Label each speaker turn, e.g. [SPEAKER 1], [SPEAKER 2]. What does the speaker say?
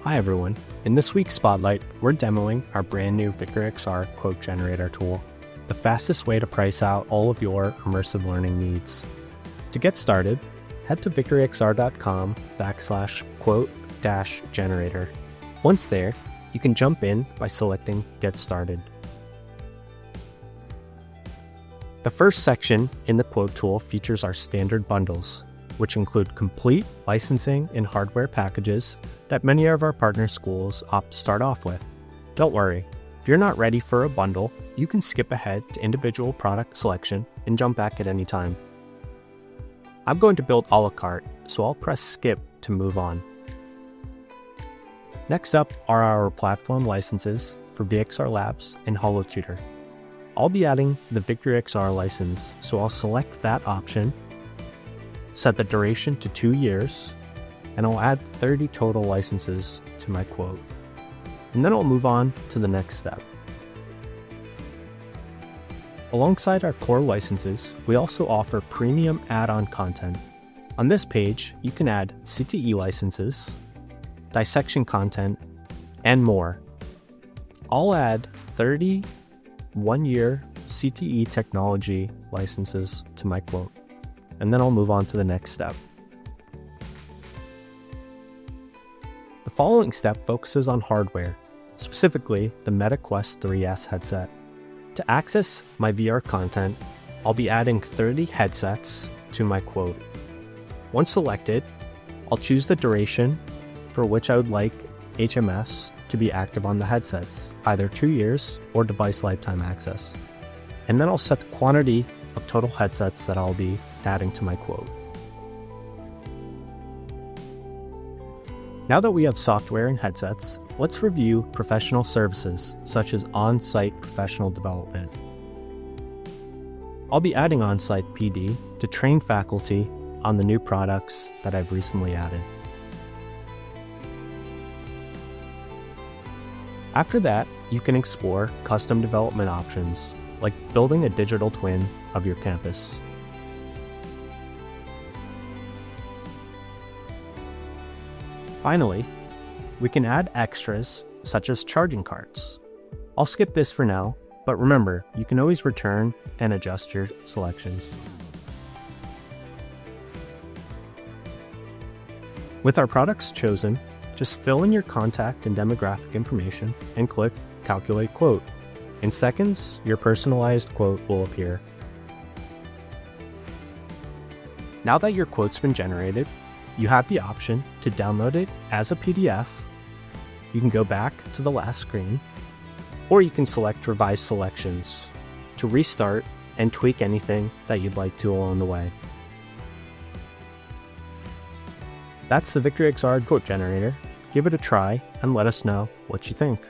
[SPEAKER 1] Hi everyone, in this week's Spotlight, we're demoing our brand new VictoryXR quote generator tool, the fastest way to price out all of your immersive learning needs. To get started, head to victoryxr.com/quote-generator. Once there, you can jump in by selecting Get Started. The first section in the quote tool features our standard bundles, which include complete licensing and hardware packages that many of our partner schools opt to start off with. Don't worry, if you're not ready for a bundle, you can skip ahead to individual product selection and jump back at any time. I'm going to build a la carte, so I'll press skip to move on. Next up are our platform licenses for VXR Labs and HoloTutor. I'll be adding the VictoryXR license, so I'll select that option, set the duration to 2 years, and I'll add 30 total licenses to my quote. And then I'll move on to the next step. Alongside our core licenses, we also offer premium add-on content. On this page, you can add CTE licenses, dissection content, and more. I'll add 30 one-year CTE technology licenses to my quote, and then I'll move on to the next step. The following step focuses on hardware, specifically the Meta Quest 3S headset. To access my VR content, I'll be adding 30 headsets to my quote. Once selected, I'll choose the duration for which I would like HMS to be active on the headsets, either 2 years or device lifetime access. And then I'll set the quantity of total headsets that I'll be adding to my quote. Now that we have software and headsets, let's review professional services such as on-site professional development. I'll be adding on-site PD to train faculty on the new products that I've recently added. After that, you can explore custom development options like building a digital twin of your campus. Finally, we can add extras such as charging carts. I'll skip this for now, but remember, you can always return and adjust your selections. With our products chosen, just fill in your contact and demographic information and click Calculate Quote. In seconds, your personalized quote will appear. Now that your quote's been generated, you have the option to download it as a PDF. You can go back to the last screen, or you can select Revise Selections to restart and tweak anything that you'd like to along the way. That's the VictoryXR quote generator. Give it a try and let us know what you think.